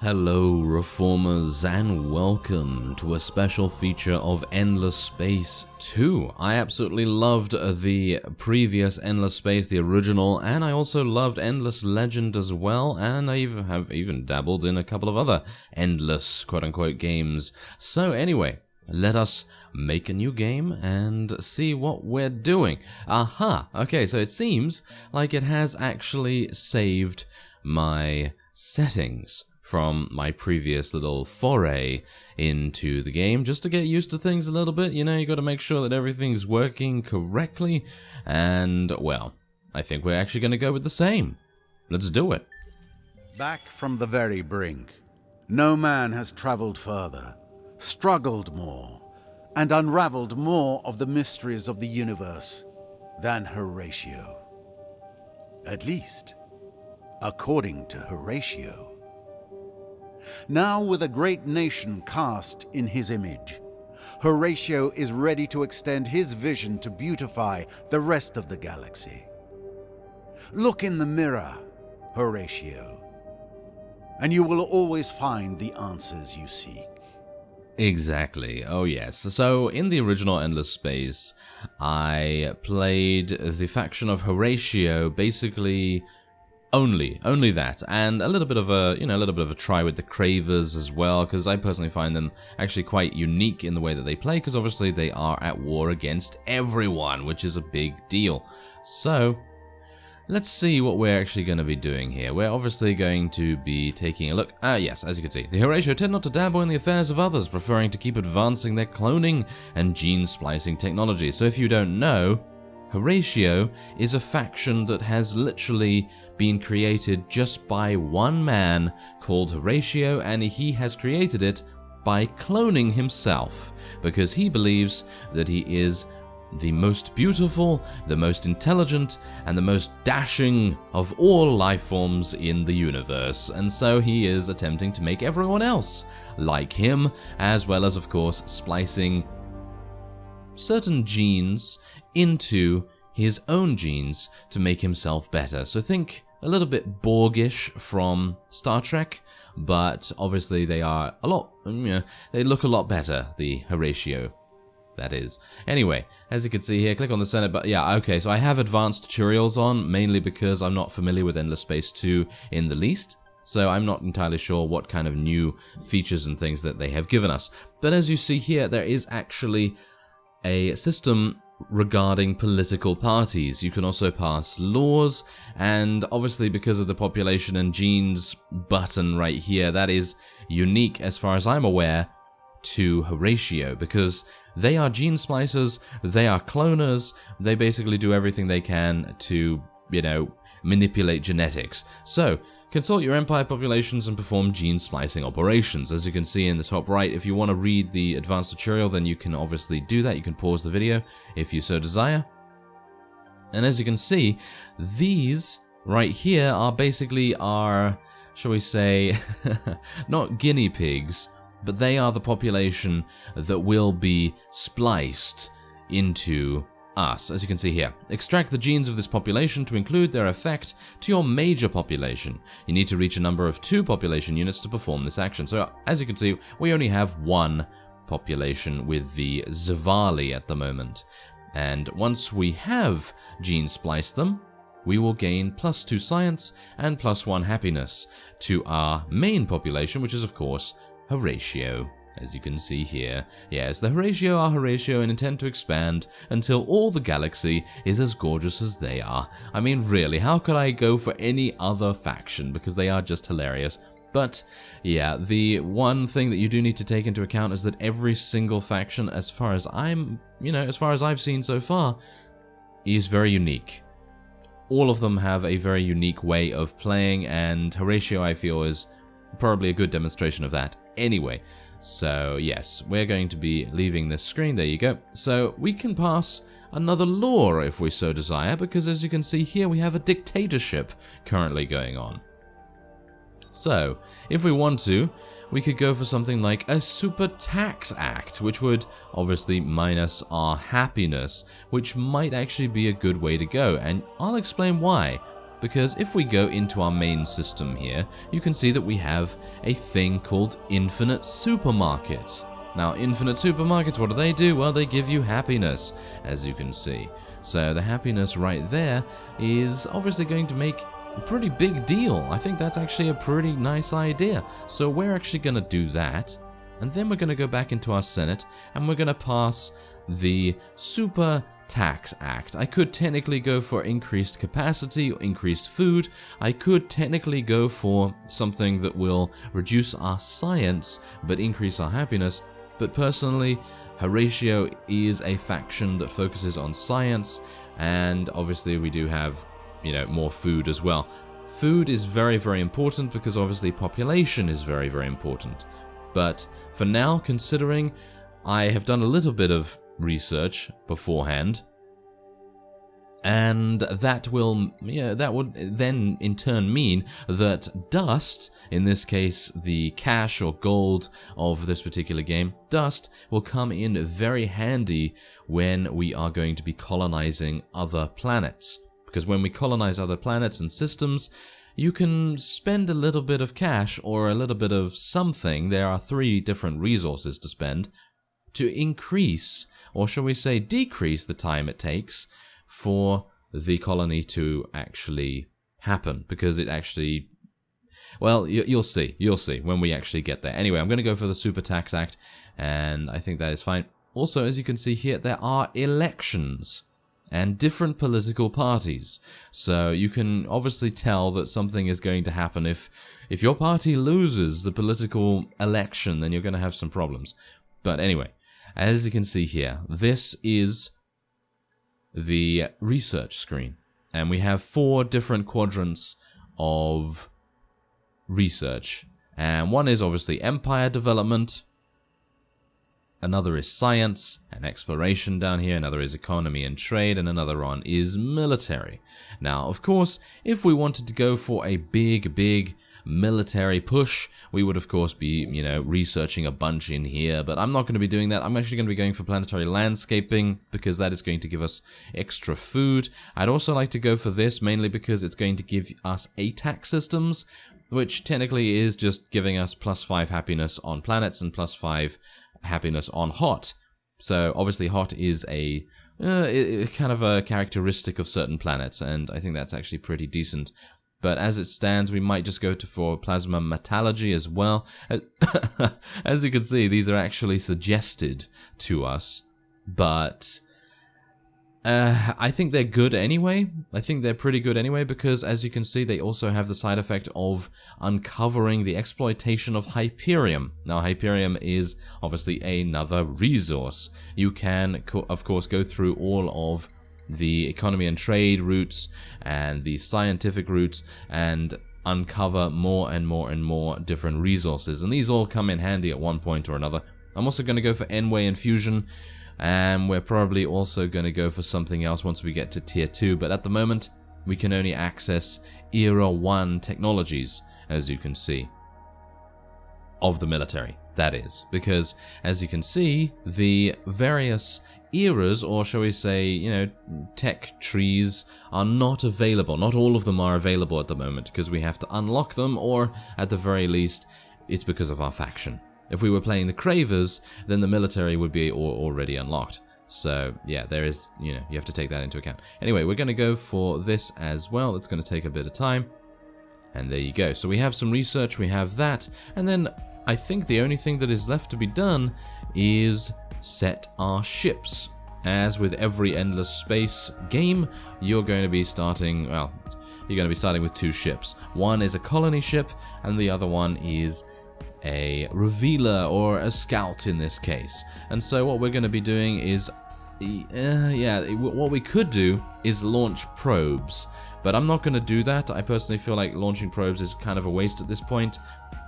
Hello Reformers and welcome to a special feature of Endless Space 2. I absolutely loved the previous Endless Space, the original, and I also loved Endless Legend as well, and I have even dabbled in a couple of other Endless quote-unquote games. So anyway, let us make a new game and see what we're doing. Aha! Okay, so it seems like it has actually saved my settings from my previous little foray into the game, just to get used to things a little bit. You know, you got to make sure that everything's working correctly, and, well, I think we're actually going to go with the same. Let's do it. Back from the very brink, no man has traveled further, struggled more, and unraveled more of the mysteries of the universe than Horatio. At least, according to Horatio. Now, with a great nation cast in his image, Horatio is ready to extend his vision to beautify the rest of the galaxy. Look in the mirror, Horatio, and you will always find the answers you seek. Exactly. Oh yes. So in the original Endless Space, I played the faction of Horatio, basically only that, and a little bit of a try with the Cravers as well, because I personally find them actually quite unique in the way that they play, because obviously they are at war against everyone, which is a big deal. So let's see what we're actually going to be doing here. We're obviously going to be taking a look. Yes, as you can see, the Horatio tend not to dabble in the affairs of others, preferring to keep advancing their cloning and gene splicing technology. So if you don't know, Horatio is a faction that has literally been created just by one man called Horatio, and he has created it by cloning himself, because he believes that he is the most beautiful, the most intelligent, and the most dashing of all life forms in the universe, and so he is attempting to make everyone else like him, as well as, of course, splicing certain genes into his own genes to make himself better. So think a little bit Borgish from Star Trek, but obviously they are a lot, they look a lot better, the Horatio, that is. Anyway, as you can see here, click on the center, but yeah, okay, so I have advanced tutorials on, mainly because I'm not familiar with Endless Space 2 in the least. So I'm not entirely sure what kind of new features and things that they have given us. But as you see here, there is actually a system regarding political parties. You can also pass laws, and obviously because of the population and genes button right here, that is unique as far as I'm aware to Horatio, because they are gene splicers, they are cloners, they basically do everything they can to, manipulate genetics. So, consult your empire populations and perform gene splicing operations. As you can see in the top right, if you want to read the advanced tutorial, then you can obviously do that. You can pause the video if you so desire. And as you can see, these right here are basically our, shall we say, not guinea pigs, but they are the population that will be spliced into us, as you can see here. Extract the genes of this population to include their effect to your major population. You need to reach a number of 2 population units to perform this action. So, as you can see, we only have 1 population with the Zavali at the moment. And once we have gene spliced them, we will gain +2 science and +1 happiness to our main population, which is, of course, Horatio. As you can see here, yes, the Horatio are Horatio and intend to expand until all the galaxy is as gorgeous as they are. I mean, really, how could I go for any other faction? Because they are just hilarious. But, yeah, the one thing that you do need to take into account is that every single faction, as far as I've seen so far, is very unique. All of them have a very unique way of playing, and Horatio, I feel, is probably a good demonstration of that. Anyway, so yes, we're going to be leaving this screen. There you go. So we can pass another law if we so desire, because as you can see here, we have a dictatorship currently going on. So, if we want to, we could go for something like a super tax act, which would obviously minus our happiness, which might actually be a good way to go, and I'll explain why Because if we go into our main system here, you can see that we have a thing called infinite supermarkets. Now, infinite supermarkets, what do? Well, they give you happiness, as you can see. So the happiness right there is obviously going to make a pretty big deal. I think that's actually a pretty nice idea. So we're actually going to do that. And then we're going to go back into our Senate and we're going to pass the Super Tax Act. I could technically go for increased capacity or increased food. I could technically go for something that will reduce our science but increase our happiness. But personally, Horatio is a faction that focuses on science, and obviously we do have, you know, more food as well. Food is very, very important because obviously population is very, very important. But for now, considering I have done a little bit of research beforehand, and that will, that would then in turn mean that dust, in this case the cash or gold of this particular game, dust will come in very handy when we are going to be colonizing other planets. Because when we colonize other planets and systems, you can spend a little bit of cash or a little bit of something, there are 3 different resources to spend, to increase, or shall we say decrease, the time it takes for the colony to actually happen. Because it actually, well, you'll see when we actually get there. Anyway, I'm going to go for the Super Tax Act, and I think that is fine. Also, as you can see here, there are elections and different political parties. So you can obviously tell that something is going to happen. If your party loses the political election, then you're going to have some problems. But anyway, as you can see here, this is the research screen. And we have 4 different quadrants of research. And one is obviously empire development. Another is science and exploration down here. Another is economy and trade. And another one is military. Now, of course, if we wanted to go for a big military push, we would of course be, researching a bunch in here. But I'm not going to be doing that. I'm actually going to be going for planetary landscaping because that is going to give us extra food. I'd also like to go for this mainly because it's going to give us ATAC systems, which technically is just giving us +5 happiness on planets and +5 happiness on hot. So obviously hot is a kind of a characteristic of certain planets, and I think that's actually pretty decent. But as it stands, we might just go for plasma metallurgy as well. As you can see, these are actually suggested to us, but I think they're good anyway. I think they're pretty good anyway because, as you can see, they also have the side effect of uncovering the exploitation of Hyperium. Now, Hyperium is obviously another resource. You can, of course, go through all of the economy and trade routes and the scientific routes and uncover more and more different resources. And these all come in handy at one point or another. I'm also going to go for N-Way infusion. And we're probably also going to go for something else once we get to Tier 2. But at the moment, we can only access Era 1 technologies, as you can see. Of the military, that is. Because, as you can see, the various eras, or shall we say, tech trees, are not available. Not all of them are available at the moment, because we have to unlock them, or, at the very least, it's because of our faction. If we were playing the Cravers, then the military would be already unlocked. So, yeah, there is, you have to take that into account. Anyway, we're going to go for this as well. It's going to take a bit of time. And there you go. So we have some research, we have that. And then I think the only thing that is left to be done is set our ships. As with every Endless Space game, you're going to be starting, well, you're going to be starting with 2 ships. One is a colony ship, and the other one is a revealer or a scout in this case. And so what we're going to be doing is what we could do is launch probes, but I'm not going to do that. I personally feel like launching probes is kind of a waste at this point.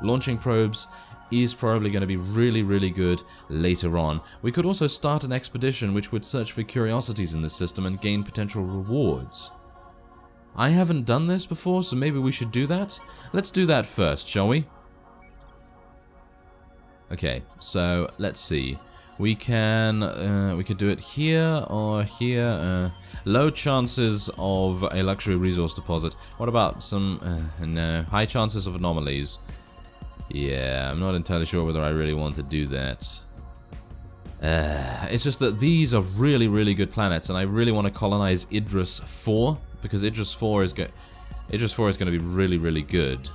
Launching probes is probably going to be really good later on. We could also start an expedition which would search for curiosities in this system and gain potential rewards. I haven't done this before, so maybe we should do that. Let's do that first, shall we? Okay, so let's see. We could do it here or here. Low chances of a luxury resource deposit. What about some, no, high chances of anomalies. Yeah, I'm not entirely sure whether I really want to do that. It's just that these are really, really good planets, and I really want to colonize Idris 4, because Idris 4 is going to be really, really good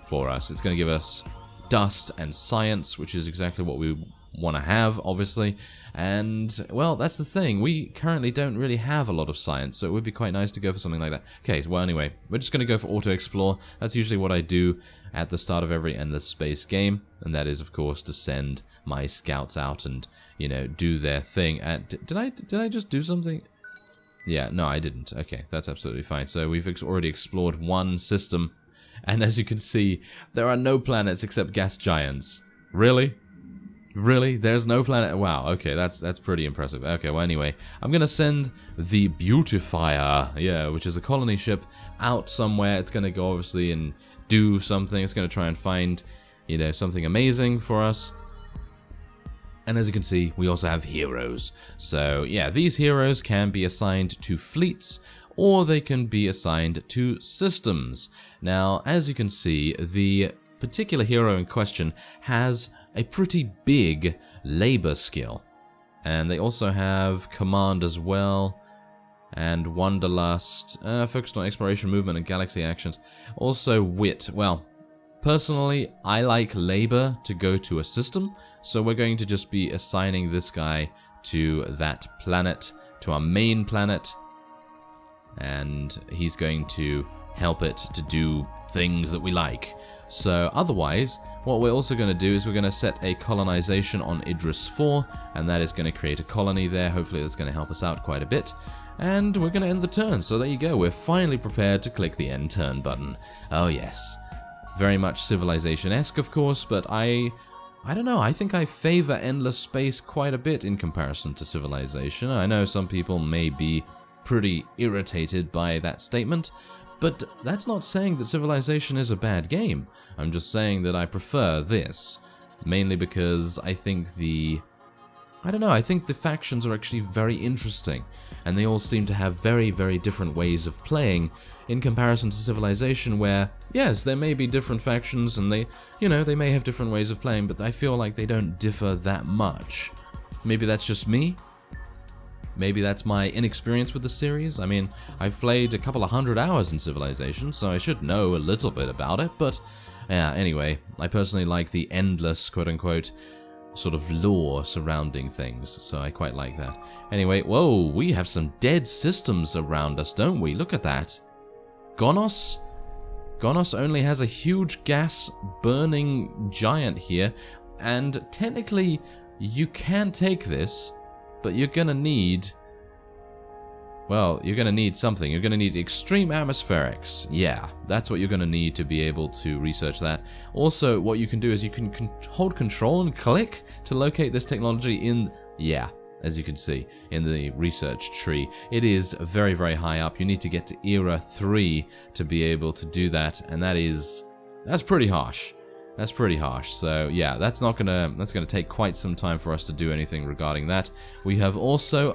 for us. It's going to give us dust and science, which is exactly what we want to have, obviously. And, well, that's the thing. We currently don't really have a lot of science, so it would be quite nice to go for something like that. Okay, well, anyway, we're just going to go for auto-explore. That's usually what I do at the start of every Endless Space game, and that is, of course, to send my scouts out and, you know, do their thing. Did I just do something? Yeah, no, I didn't. Okay, that's absolutely fine. So we've already explored one system, and as you can see, there are no planets except gas giants. Really? Really? There's no planet? Wow, okay, that's pretty impressive. Okay, well, anyway, I'm gonna send the Beautifier, yeah, which is a colony ship, out somewhere. It's gonna go, obviously, and do something. It's gonna try and find, you know, something amazing for us. And as you can see, we also have heroes. So, yeah, these heroes can be assigned to fleets, or they can be assigned to systems. Now, as you can see, the particular hero in question has a pretty big labor skill. And they also have command as well, and wanderlust, focused on exploration, movement, and galaxy actions. Also wit. Well, personally, I like labor to go to a system, so we're going to just be assigning this guy to that planet, to our main planet, and he's going to help it to do things that we like. So otherwise, what we're also going to do is we're going to set a colonization on Idris 4, and that is going to create a colony there. Hopefully that's going to help us out quite a bit. And we're going to end the turn, so there you go. We're finally prepared to click the end turn button. Oh yes. Very much Civilization-esque, of course, but I don't know, I think I favor Endless Space quite a bit in comparison to Civilization. I know some people may be pretty irritated by that statement, but that's not saying that Civilization is a bad game. I'm just saying that I prefer this, mainly because I think I think the factions are actually very interesting, and they all seem to have very, very different ways of playing in comparison to Civilization, where, yes, there may be different factions, and they may have different ways of playing, but I feel like they don't differ that much. Maybe that's just me. Maybe that's my inexperience with the series. I mean, I've played a couple of 100 hours in Civilization, so I should know a little bit about it, but yeah, anyway, I personally like the endless, quote-unquote, sort of lore surrounding things, so I quite like that. Anyway, whoa, we have some dead systems around us, don't we? Look at that. Gonos? Gonos only has a huge gas-burning giant here, and technically, you can take this, but you're gonna need... Well, you're gonna need something. You're gonna need extreme atmospherics. Yeah, that's what you're gonna need to be able to research that. Also, what you can do is you can hold control and click to locate this technology in... Yeah, as you can see, in the research tree. It is very, very high up. You need to get to Era 3 to be able to do that, and that's pretty harsh. That's pretty harsh. So yeah, that's gonna take quite some time for us to do anything regarding that. We have also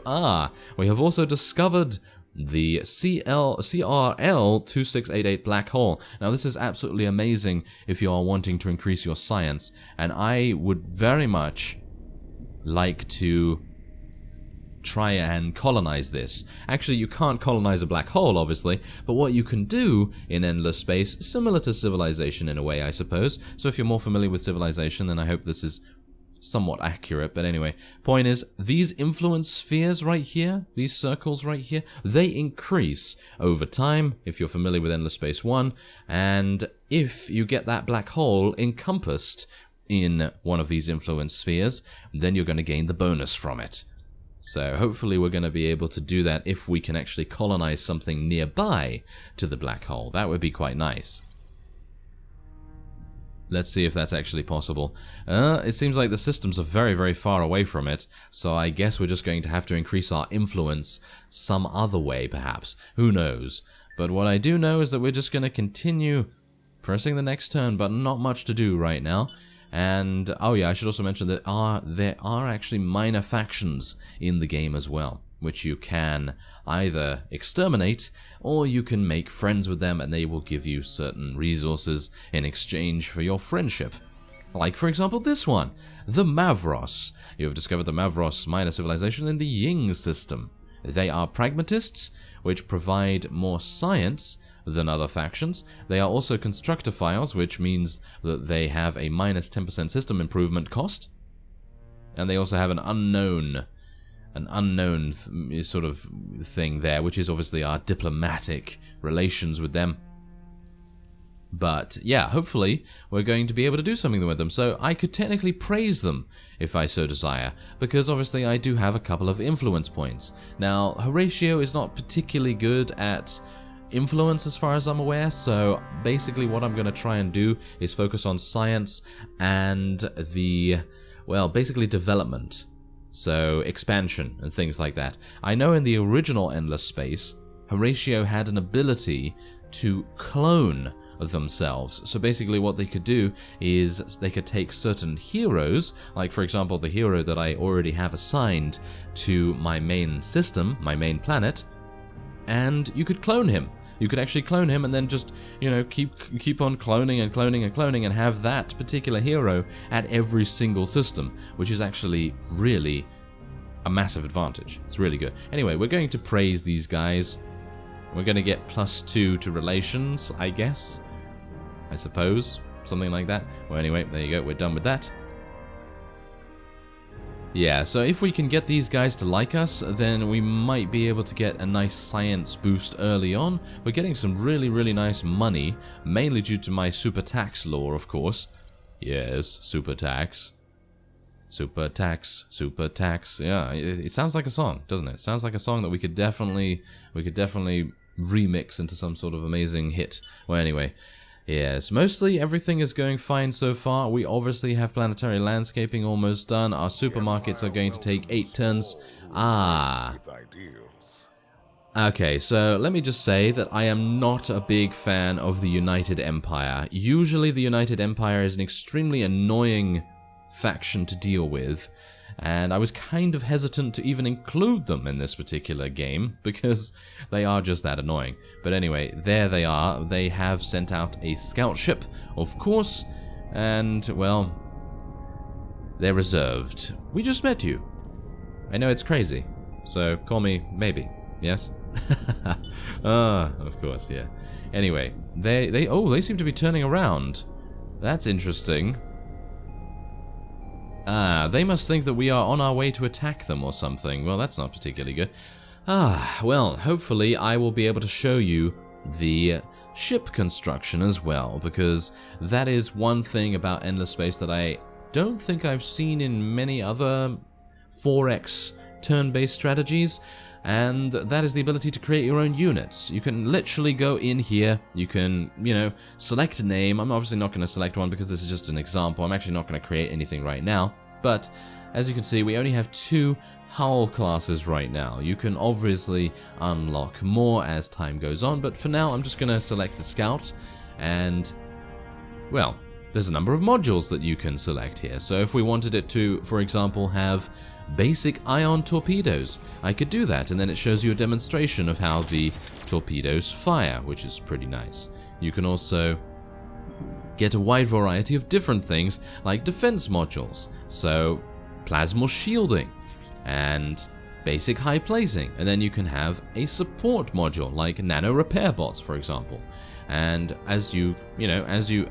discovered the CRL 2688 black hole. Now this is absolutely amazing if you are wanting to increase your science, and I would very much like to try and colonize this. Actually, you can't colonize a black hole, obviously, but what you can do in Endless Space, similar to Civilization in a way, I suppose. So if you're more familiar with Civilization, then I hope this is somewhat accurate. But anyway, point is, these influence spheres right here, these circles right here, they increase over time, if you're familiar with Endless Space 1, and if you get that black hole encompassed in one of these influence spheres, then you're going to gain the bonus from it. So hopefully we're going to be able to do that if we can actually colonize something nearby to the black hole. That would be quite nice. Let's see if that's actually possible. It seems like the systems are very, very far away from it, so I guess we're just going to have to increase our influence some other way, perhaps. Who knows? But what I do know is that we're just going to continue pressing the next turn button. Not much to do right now. And, oh yeah, I should also mention that there are actually minor factions in the game as well, which you can either exterminate, or you can make friends with them and they will give you certain resources in exchange for your friendship. Like, for example, this one, the Mavros. You have discovered the Mavros minor civilization in the Ying system. They are pragmatists, which provide more science than other factions. They are also constructophiles, which means that they have a minus 10% system improvement cost. And they also have an unknown sort of thing there, which is obviously our diplomatic relations with them. But yeah, hopefully we're going to be able to do something with them. So I could technically praise them if I so desire, because obviously I do have a couple of influence points. Now, Horatio is not particularly good at influence as far as I'm aware, so basically what I'm going to try and do is focus on science and the, well, basically development. So expansion and things like that. I know in the original Endless Space, Horatio had an ability to clone themselves. So basically what they could do is they could take certain heroes, like for example the hero that I already have assigned to my main system, my main planet, and you could clone him. You could actually clone him and then just, you know, keep on cloning and cloning and cloning and have that particular hero at every single system, which is actually really a massive advantage. It's really good. Anyway, we're going to praise these guys. We're going to get +2 to relations, I guess. I suppose. Something like that. Well, anyway, there you go. We're done with that. Yeah, so if we can get these guys to like us, then we might be able to get a nice science boost early on. We're getting some really, really nice money, mainly due to my super tax law, of course. Yes, super tax. Super tax, super tax. Yeah, it sounds like a song, doesn't it? It sounds like a song that we could definitely remix into some sort of amazing hit. Well, anyway. Yes, mostly everything is going fine so far. We obviously have planetary landscaping almost done. Our supermarkets are going to take 8 turns. Okay, so let me just say that I am not a big fan of the United Empire. Usually the United Empire is an extremely annoying faction to deal with, and I was kind of hesitant to even include them in this particular game because they are just that annoying. But anyway, there they are. They have sent out a scout ship, of course, and, well, they're reserved. We just met you. I know it's crazy, so call me maybe, yes? Of course, yeah. Anyway, they seem to be turning around. That's interesting. They must think that we are on our way to attack them or something. Well, that's not particularly good. Well, hopefully I will be able to show you the ship construction as well, because that is one thing about Endless Space that I don't think I've seen in many other 4X turn-based strategies, and that is the ability to create your own units. You can literally go in here, you can, you know, select a name. I'm obviously not going to select one because this is just an example. I'm actually not going to create anything right now, but as you can see, we only have 2 Hull classes right now. You can obviously unlock more as time goes on, but for now I'm just going to select the Scout, and, well, there's a number of modules that you can select here. So if we wanted it to, for example, have basic ion torpedoes, I could do that, and then it shows you a demonstration of how the torpedoes fire, which is pretty nice. You can also get a wide variety of different things like defense modules, so plasma shielding and basic high placing, and then you can have a support module like nano repair bots, for example. And as you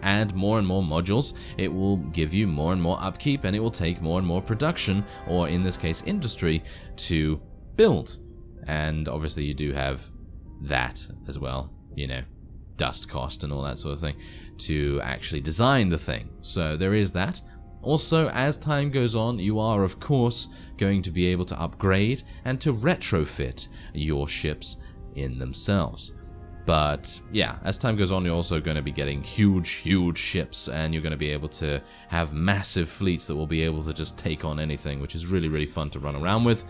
add more and more modules, it will give you more and more upkeep, and it will take more and more production, or in this case industry, to build. And obviously you do have that as well, you know, dust cost and all that sort of thing, to actually design the thing. So there is that. Also, as time goes on, you are of course going to be able to upgrade and to retrofit your ships in themselves. But yeah, as time goes on, you're also going to be getting huge ships, and you're going to be able to have massive fleets that will be able to just take on anything, which is really fun to run around with.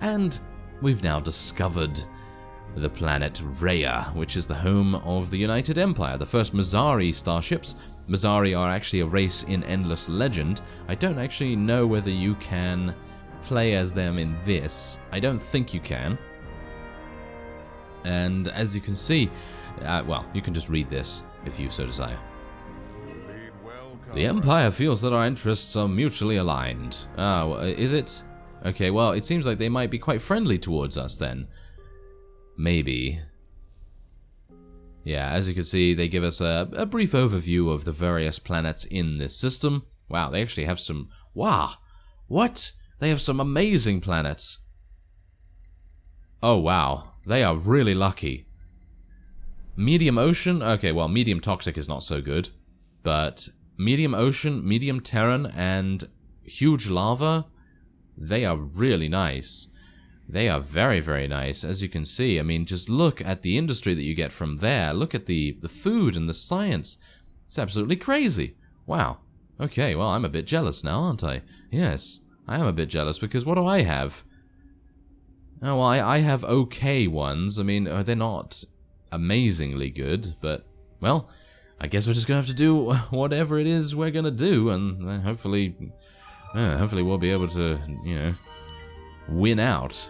And we've now discovered the planet Rhea, which is the home of the United Empire. The first Mazari starships Mazari are actually a race in Endless Legend. I don't actually know whether you can play as them in this. I don't think you can. And as you can see, well, you can just read this if you so desire. The Empire feels that our interests are mutually aligned. Ah, is it? Okay, well, it seems like they might be quite friendly towards us then. Maybe. Yeah, as you can see, they give us a brief overview of the various planets in this system. Wow, they actually have some... Wow! What? They have some amazing planets. Oh, wow. They are really lucky. Medium ocean? Okay, well, medium toxic is not so good. But medium ocean, medium Terran, and huge lava, they are really nice. They are very, very nice, as you can see. I mean, just look at the industry that you get from there. Look at the food and the science. It's absolutely crazy. Wow. Okay, well, I'm a bit jealous now, aren't I? Yes, I am a bit jealous, because what do I have? Oh, well, I have okay ones. I mean, they're not amazingly good, but, well, I guess we're just going to have to do whatever it is we're going to do, and hopefully we'll be able to, you know, win out.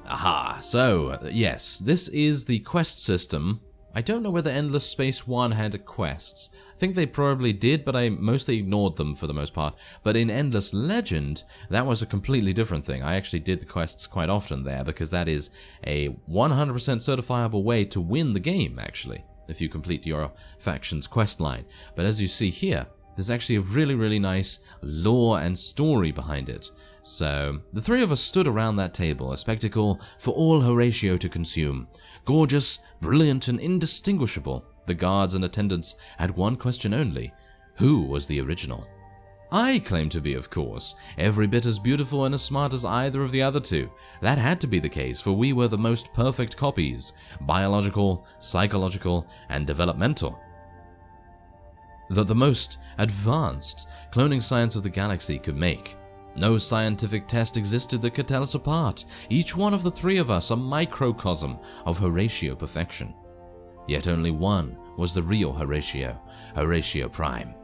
Aha, so, yes, this is the quest system. I don't know whether Endless Space 1 had quests. I think they probably did, but I mostly ignored them for the most part. But in Endless Legend, that was a completely different thing. I actually did the quests quite often there, because that is a 100% certifiable way to win the game, actually, if you complete your faction's quest line. But as you see here, there's actually a really, really nice lore and story behind it. So, the three of us stood around that table, a spectacle for all Horatio to consume. Gorgeous, brilliant, and indistinguishable. The guards and attendants had one question only. Who was the original? I claim to be, of course, every bit as beautiful and as smart as either of the other two. That had to be the case, for we were the most perfect copies. Biological, psychological, and developmental. The most advanced cloning science of the galaxy could make. No scientific test existed that could tell us apart, each one of the three of us a microcosm of Horatio perfection. Yet only one was the real Horatio, Horatio Prime.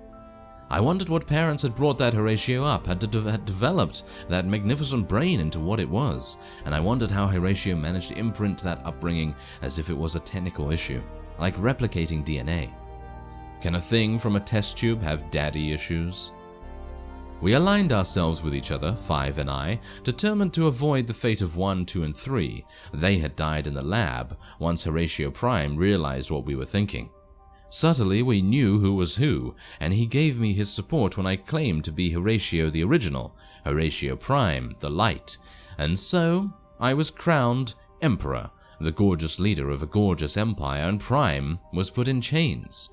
I wondered what parents had brought that Horatio up, had developed that magnificent brain into what it was, and I wondered how Horatio managed to imprint that upbringing as if it was a technical issue, like replicating DNA. Can a thing from a test tube have daddy issues? We aligned ourselves with each other, Five and I, determined to avoid the fate of 1, 2, and 3. They had died in the lab once Horatio Prime realized what we were thinking. Subtly, we knew who was who, and he gave me his support when I claimed to be Horatio the original, Horatio Prime, the light. And so, I was crowned Emperor, the gorgeous leader of a gorgeous empire, and Prime was put in chains.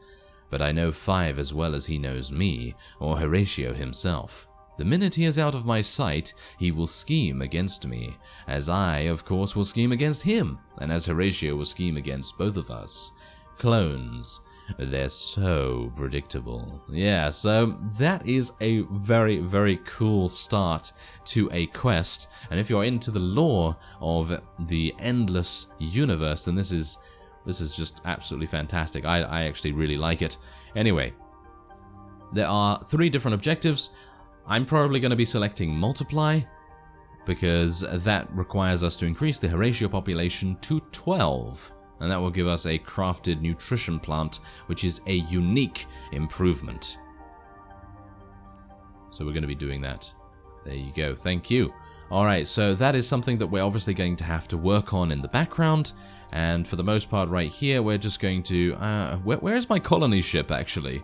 But I know Five as well as he knows me, or Horatio himself. The minute he is out of my sight, he will scheme against me, as I, of course, will scheme against him, and as Horatio will scheme against both of us. Clones. They're so predictable. Yeah, so that is a very, very cool start to a quest, and if you're into the lore of the Endless Universe, then this is just absolutely fantastic. I actually really like it. Anyway, there are 3 different objectives. I'm probably going to be selecting Multiply, because that requires us to increase the Horatio population to 12. And that will give us a crafted nutrition plant, which is a unique improvement. So we're going to be doing that. There you go. Thank you. Alright, so that is something that we're obviously going to have to work on in the background. And for the most part right here, we're just going to... where is my colony ship, actually?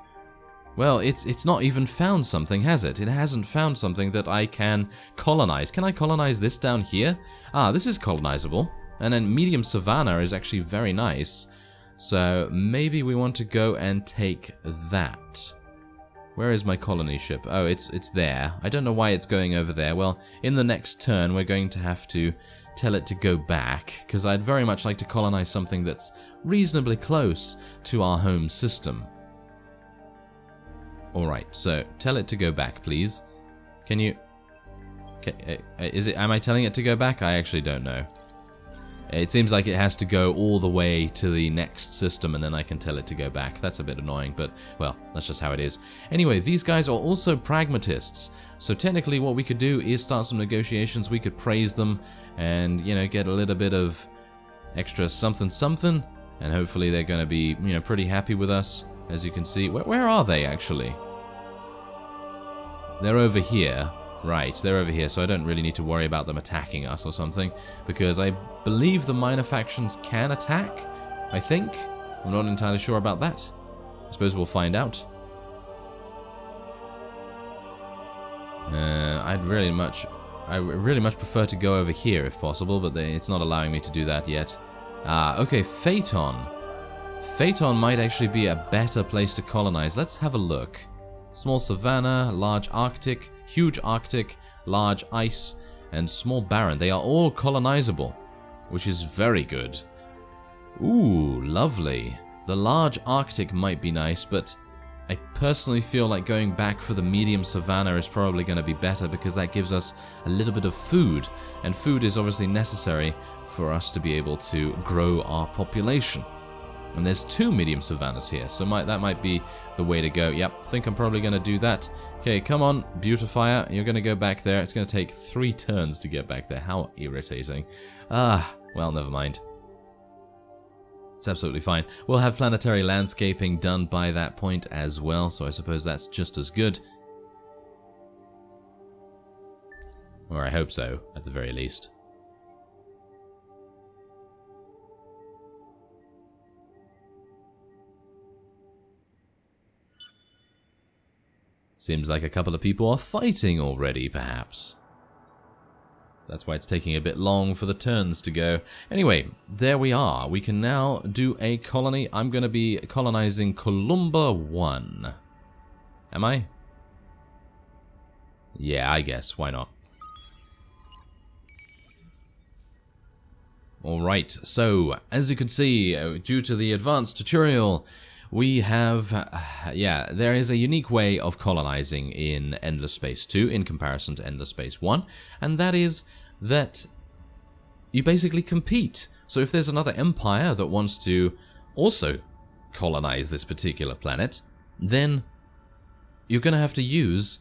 Well, it's not even found something, has it? It hasn't found something that I can colonize. Can I colonize this down here? Ah, this is colonizable. And then medium savanna is actually very nice. So maybe we want to go and take that. Where is my colony ship? Oh, it's there. I don't know why it's going over there. Well, in the next turn, we're going to have to tell it to go back, because I'd very much like to colonize something that's reasonably close to our home system. Alright, so tell it to go back, please. Can you... am I telling it to go back? I actually don't know. It seems like it has to go all the way to the next system and then I can tell it to go back. That's a bit annoying, but, well, that's just how it is. Anyway, these guys are also pragmatists. So technically what we could do is start some negotiations. We could praise them and, you know, get a little bit of extra something something. And hopefully they're going to be, you know, pretty happy with us. As you can see. Where are they, actually? They're over here. Right, they're over here, so I don't really need to worry about them attacking us or something, because I believe the minor factions can attack, I think. I'm not entirely sure about that. I suppose we'll find out. I really much prefer to go over here if possible, but it's not allowing me to do that yet. Okay, Phaeton. Phaeton might actually be a better place to colonize. Let's have a look. Small savanna, large Arctic, huge Arctic, large ice, and small barren. They are all colonizable, which is very good. Ooh, lovely. The large Arctic might be nice, but I personally feel like going back for the medium savanna is probably going to be better because that gives us a little bit of food, and food is obviously necessary for us to be able to grow our population. And there's 2 medium savannas here, so that might be the way to go. Yep, think I'm probably going to do that. Okay, come on, beautifier. You're going to go back there. It's going to take 3 turns to get back there. How irritating. Well, never mind. It's absolutely fine. We'll have planetary landscaping done by that point as well, so I suppose that's just as good. Or I hope so, at the very least. Seems like a couple of people are fighting already, perhaps. That's why it's taking a bit long for the turns to go. Anyway, there we are. We can now do a colony. I'm going to be colonizing Columba 1. Am I? Yeah, I guess. Why not? Alright, so, as you can see, due to the advanced tutorial, we have, there is a unique way of colonizing in Endless Space 2 in comparison to Endless Space 1, and that is that you basically compete. So if there's another empire that wants to also colonize this particular planet, then you're going to have to use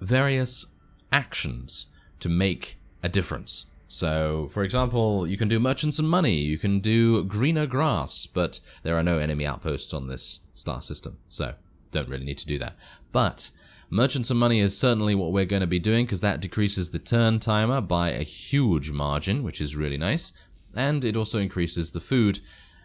various actions to make a difference. So, for example, you can do merchants and money, you can do greener grass, but there are no enemy outposts on this star system, so don't really need to do that. But merchants and money is certainly what we're going to be doing, because that decreases the turn timer by a huge margin, which is really nice, and it also increases the food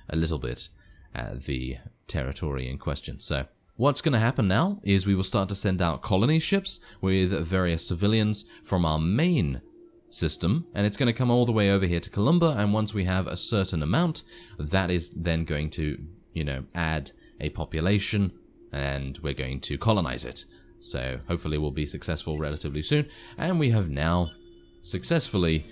a little bit at the territory in question. So what's going to happen now is we will start to send out colony ships with various civilians from our main system, and it's going to come all the way over here to Columba, and once we have a certain amount, that is then going to, you know, add a population, and we're going to colonize it. So hopefully we'll be successful relatively soon, and we have now successfully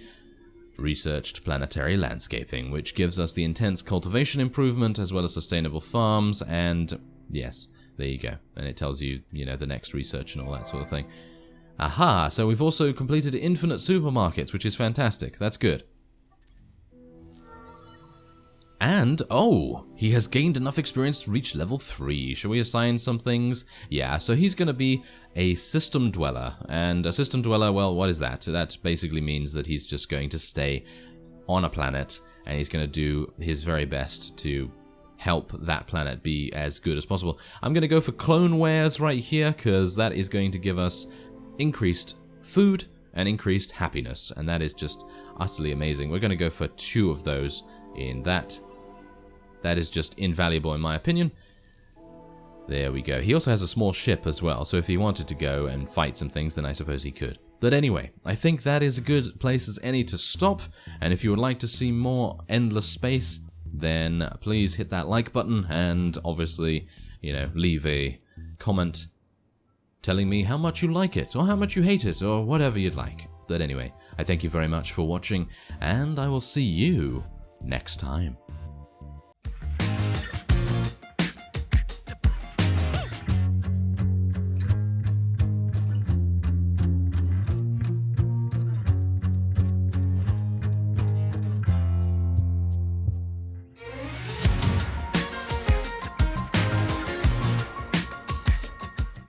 researched planetary landscaping, which gives us the intense cultivation improvement as well as sustainable farms, and yes, there you go. And it tells you, you know, the next research and all that sort of thing. Aha, so we've also completed infinite supermarkets, which is fantastic. That's good. And, oh, he has gained enough experience to reach level 3. Shall we assign some things? Yeah, so he's going to be a system dweller. And a system dweller, well, what is that? That basically means that he's just going to stay on a planet, and he's going to do his very best to help that planet be as good as possible. I'm going to go for clone wares right here, because that is going to give us increased food and increased happiness, and that is just utterly amazing. We're going to go for 2 of those in that. That is just invaluable in my opinion. There we go. He also has a small ship as well, so if he wanted to go and fight some things, then I suppose he could. But anyway, I think that is a good place as any to stop, and if you would like to see more Endless Space, then please hit that like button, and obviously, you know, leave a comment telling me how much you like it, or how much you hate it, or whatever you'd like. But anyway, I thank you very much for watching, and I will see you next time.